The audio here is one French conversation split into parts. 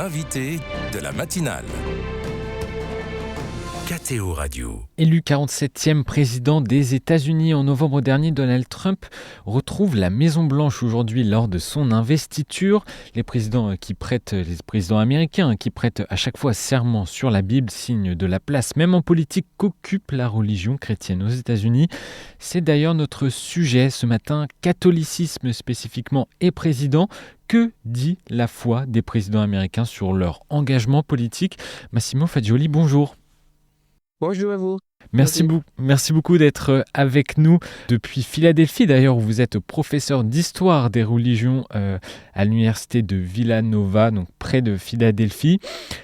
L'invité de la matinale. KTO Radio. Élu 47e président des États-Unis en novembre dernier, Donald Trump retrouve la Maison-Blanche aujourd'hui lors de son investiture. Les présidents américains qui prêtent à chaque fois serment sur la Bible, signe de la place, même en politique, qu'occupe la religion chrétienne aux États-Unis. C'est d'ailleurs notre sujet ce matin, catholicisme spécifiquement et président. Que dit la foi des présidents américains sur leur engagement politique ? Massimo Fagioli, bonjour. Bonjour à vous. Merci beaucoup d'être avec nous depuis Philadelphie, d'ailleurs, où vous êtes professeur d'histoire des religions à l'université de Villanova, donc près de Philadelphie.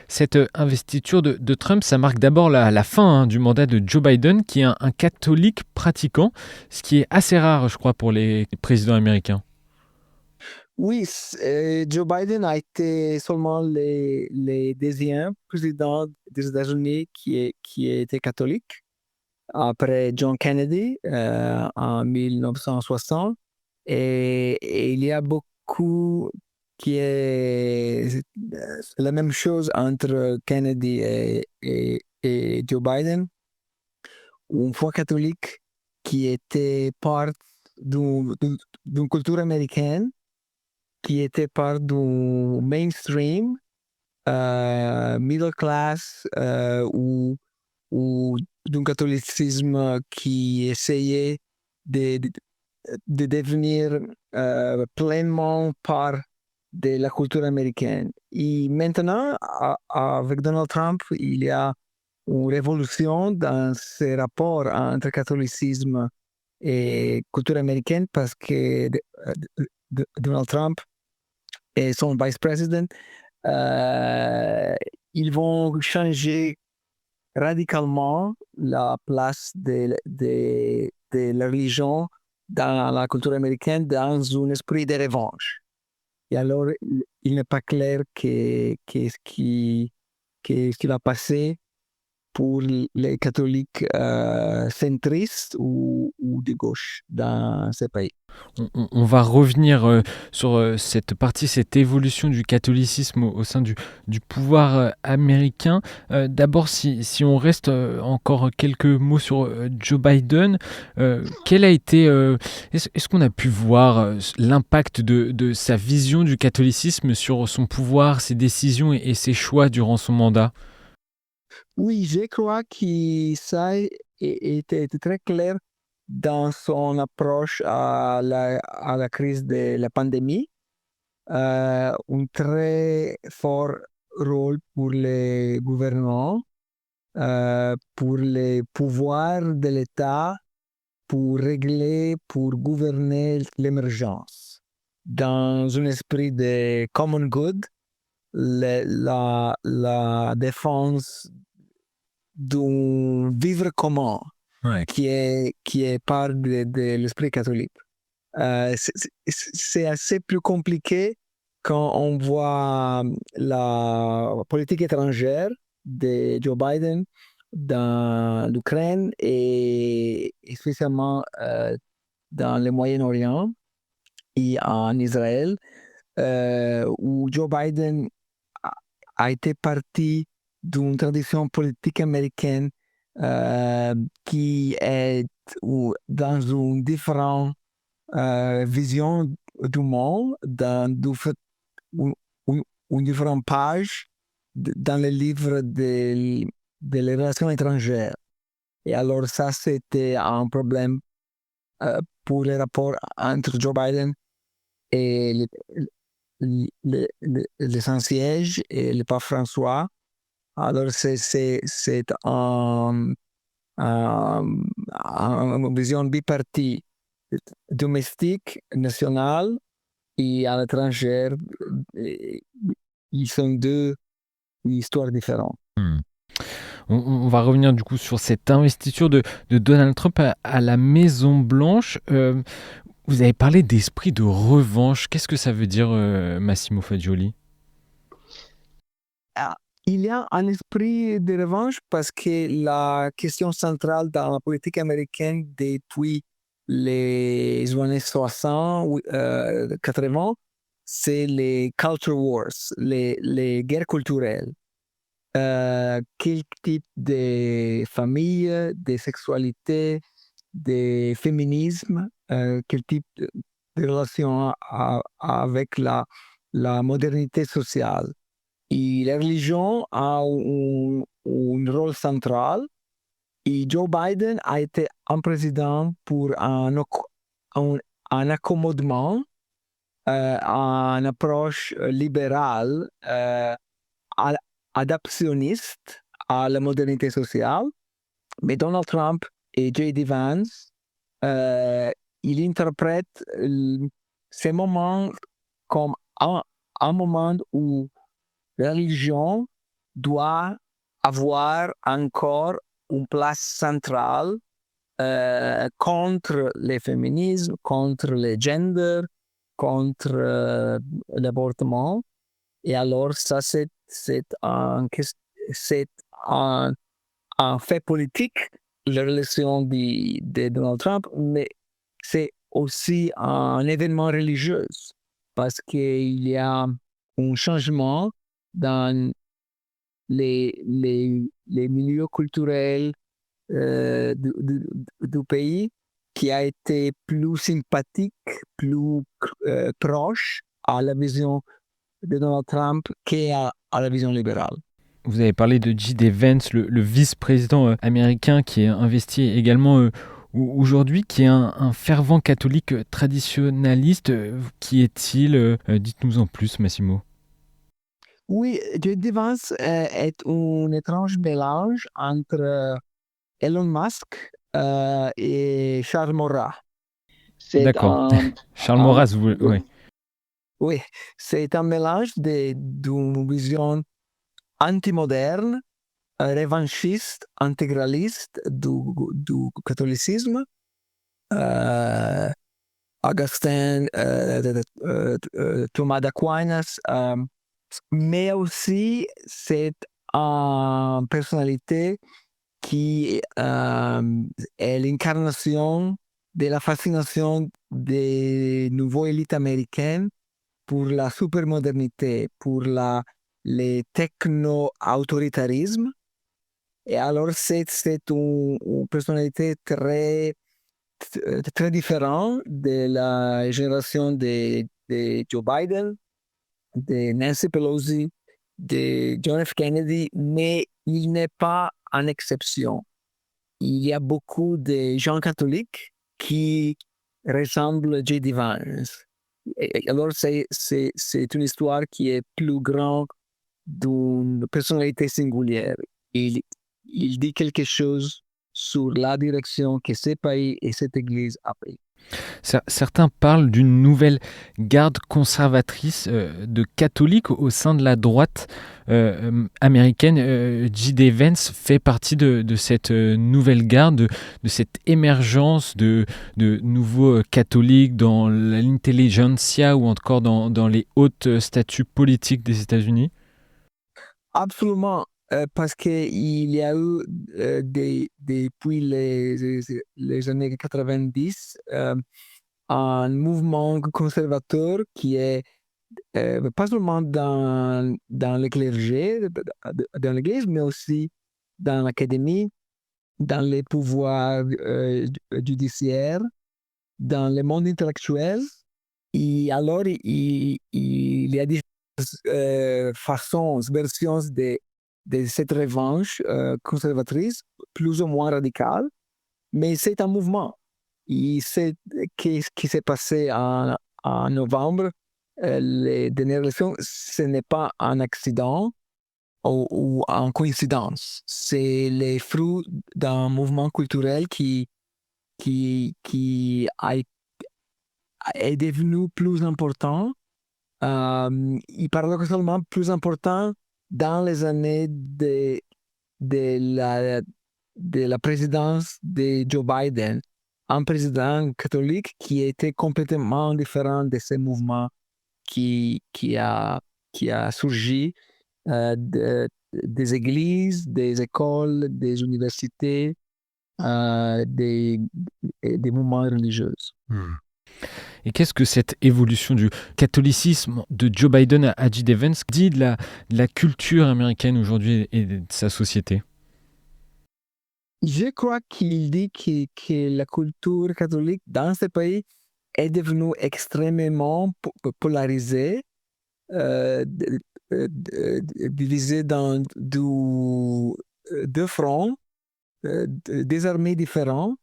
Cette investiture de Trump, ça marque d'abord la fin du mandat de Joe Biden, qui est un catholique pratiquant, ce qui est assez rare, je crois, pour les présidents américains. Oui, Joe Biden a été seulement le deuxième président des États-Unis qui était catholique, après John Kennedy en 1960. Et il y a beaucoup qui est la même chose entre Kennedy et Joe Biden. Une foi catholique qui était part d'une culture américaine, qui était part du mainstream, middle class, ou d'un catholicisme qui essayait de devenir pleinement part de la culture américaine. Et maintenant, avec Donald Trump, il y a une révolution dans ce rapport entre catholicisme et culture américaine, parce que Donald Trump et son vice-président, ils vont changer radicalement la place de la religion dans la culture américaine, dans un esprit de revanche. Et alors, il n'est pas clair qu'est-ce qui va passer pour les catholiques centristes ou de gauche dans ce pays. On va revenir sur cette évolution du catholicisme au sein du pouvoir américain. D'abord, si on reste encore quelques mots sur Joe Biden, quel a été, est-ce qu'on a pu voir l'impact de sa vision du catholicisme sur son pouvoir, ses décisions et ses choix durant son mandat ? Oui, je crois que ça était très clair dans son approche à la crise de la pandémie. Un très fort rôle pour les gouvernements, pour les pouvoirs de l'État, pour gouverner l'émergence. Dans un esprit de common good, la défense d'un vivre commun, Ouais. qui est part de l'esprit catholique. C'est assez plus compliqué quand on voit la politique étrangère de Joe Biden dans l'Ukraine et spécialement dans le Moyen-Orient et en Israël, où Joe Biden a été parti d'une tradition politique américaine qui est dans une différente vision du monde, dans une différente page dans le livre des relations étrangères. Et alors ça, c'était un problème pour les rapports entre Joe Biden et le Saint-Siège et le pape François. Alors c'est une vision bipartie, domestique, nationale et à l'étranger. Ils sont deux histoires différentes. On va revenir du coup sur cette investiture de Donald Trump à la Maison-Blanche. Vous avez parlé d'esprit de revanche. Qu'est-ce que ça veut dire, Massimo Fagioli ? Il y a un esprit de revanche parce que la question centrale dans la politique américaine depuis les années 60, 80, c'est les culture wars, les guerres culturelles. Quel type de famille, de sexualité, de féminisme, quel type de relation avec la modernité sociale. Et la religion a un rôle central. Et Joe Biden a été un président pour un accommodement, une approche libérale, adaptionniste à la modernité sociale. Mais Donald Trump et J.D. Vance, ils interprètent ces moments comme un moment où la religion doit avoir encore une place centrale contre le féminisme, contre le gender, contre l'avortement. Et alors, ça, c'est un fait politique, la relation de Donald Trump, mais c'est aussi un événement religieux parce qu'il y a un changement dans les milieux culturels du pays qui a été plus sympathique, plus proche à la vision de Donald Trump qu'à la vision libérale. Vous avez parlé de J.D. Vance, le vice-président américain qui est investi également aujourd'hui, qui est un fervent catholique traditionnaliste. Qui est-il Dites-nous en plus, Massimo. Oui, J.D. Vance est un étrange mélange entre Elon Musk et Charles Maurras. D'accord. Charles Maurras, oui. Oui, c'est un mélange d'une vision anti-moderne, revanchiste, intégraliste du catholicisme. Augustin, Thomas d'Aquinas, mais aussi c'est une personnalité qui est l'incarnation de la fascination des nouveaux élites américaines pour la supermodernité, pour le techno-autoritarisme. Et alors, c'est une personnalité très différente de la génération de Joe Biden, de Nancy Pelosi, de John F. Kennedy, mais il n'est pas une exception. Il y a beaucoup de gens catholiques qui ressemblent à J.D. Vance. Et alors, c'est une histoire qui est plus grande d'une personnalité singulière. Il dit quelque chose sur la direction que ce pays et cette Église a pris. Certains parlent d'une nouvelle garde conservatrice de catholiques au sein de la droite américaine. J.D. Vance fait partie de cette nouvelle garde, de cette émergence de nouveaux catholiques dans l'intelligentsia ou encore dans les hautes statuts politiques des États-Unis. Absolument. Parce qu'il y a eu depuis les années 90 un mouvement conservateur qui est pas seulement dans le clergé, dans l'Église, mais aussi dans l'académie, dans les pouvoirs judiciaires, dans le monde intellectuel. Et alors, il y a différentes façons, versions de cette revanche conservatrice, plus ou moins radicale, mais c'est un mouvement. Et c'est ce qui s'est passé en novembre, les dernières élections, ce n'est pas un accident ou une coïncidence. C'est les fruits d'un mouvement culturel qui est devenu plus important, et paradoxalement plus important dans les années de la présidence de Joe Biden, un président catholique qui était complètement différent de ces mouvements qui a surgi des églises, des écoles, des universités, des mouvements religieux. Et qu'est-ce que cette évolution du catholicisme de Joe Biden à J.D. Vance dit de la culture américaine aujourd'hui et de sa société? Je crois qu'il dit que la culture catholique dans ce pays est devenue extrêmement polarisée, divisée dans deux fronts, des armées différentes.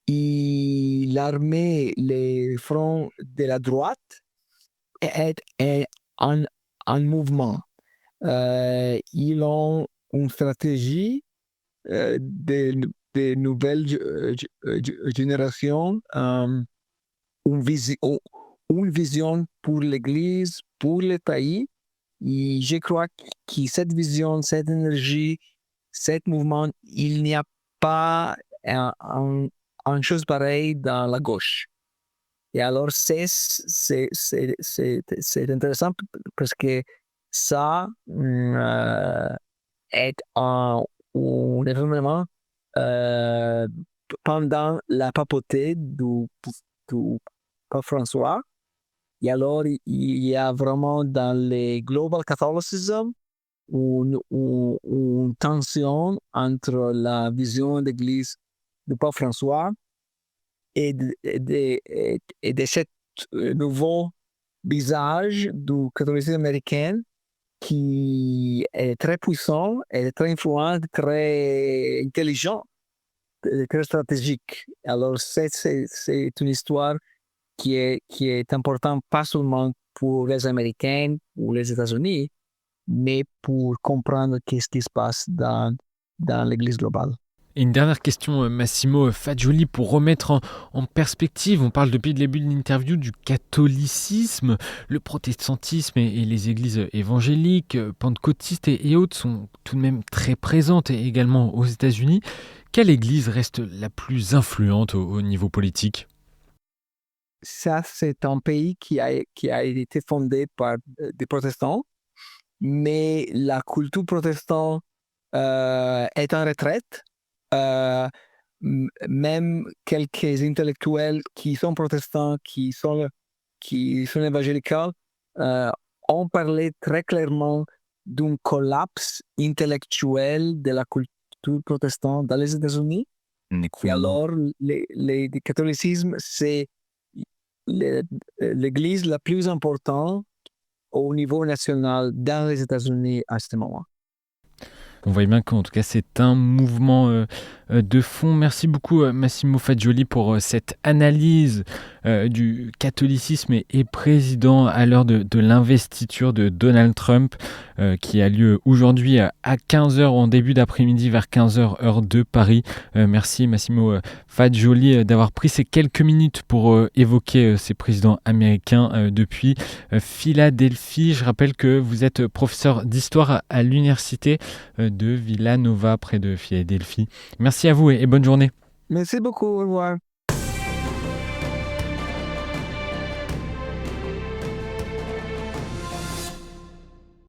Et l'armée, les fronts de la droite est en mouvement. Ils ont une stratégie de nouvelles générations, une vision pour l'Église, pour le pays. Et je crois que cette vision, cette énergie, ce mouvement, il n'y a pas une chose pareille dans la gauche. Et alors, c'est intéressant parce que ça est un événement pendant la papauté du pape François. Et alors, il y a vraiment dans le global Catholicism une tension entre la vision d'Église du pape François et de ce nouveau visage du catholicisme américain qui est très puissant, est très influent, très intelligent, très stratégique. Alors, c'est une histoire qui est importante pas seulement pour les Américains ou les États-Unis, mais pour comprendre qu'est-ce qui se passe dans l'Église globale. Et une dernière question, Massimo Fagioli, pour remettre en perspective, on parle depuis le début de l'interview du catholicisme, le protestantisme et les églises évangéliques, pentecôtistes et autres sont tout de même très présentes également aux États-Unis. Quelle église reste la plus influente au niveau politique? Ça, c'est un pays qui a été fondé par des protestants, mais la culture protestante est en retraite. Même quelques intellectuels qui sont protestants, qui sont évangéliques, ont parlé très clairement d'un collapse intellectuel de la culture protestante dans les États-Unis. Et alors, le catholicisme, c'est l'église la plus importante au niveau national dans les États-Unis à ce moment. On voit bien qu'en tout cas c'est un mouvement de fond. Merci beaucoup Massimo Fagioli pour cette analyse du catholicisme et président à l'heure de l'investiture de Donald Trump qui a lieu aujourd'hui à 15h en début d'après-midi vers 15h heure de Paris. Merci Massimo Fagioli d'avoir pris ces quelques minutes pour évoquer ces présidents américains depuis Philadelphie. Je rappelle que vous êtes professeur d'histoire à l'université de Villanova près de Philadelphie. Merci à vous et bonne journée. Merci beaucoup, au revoir.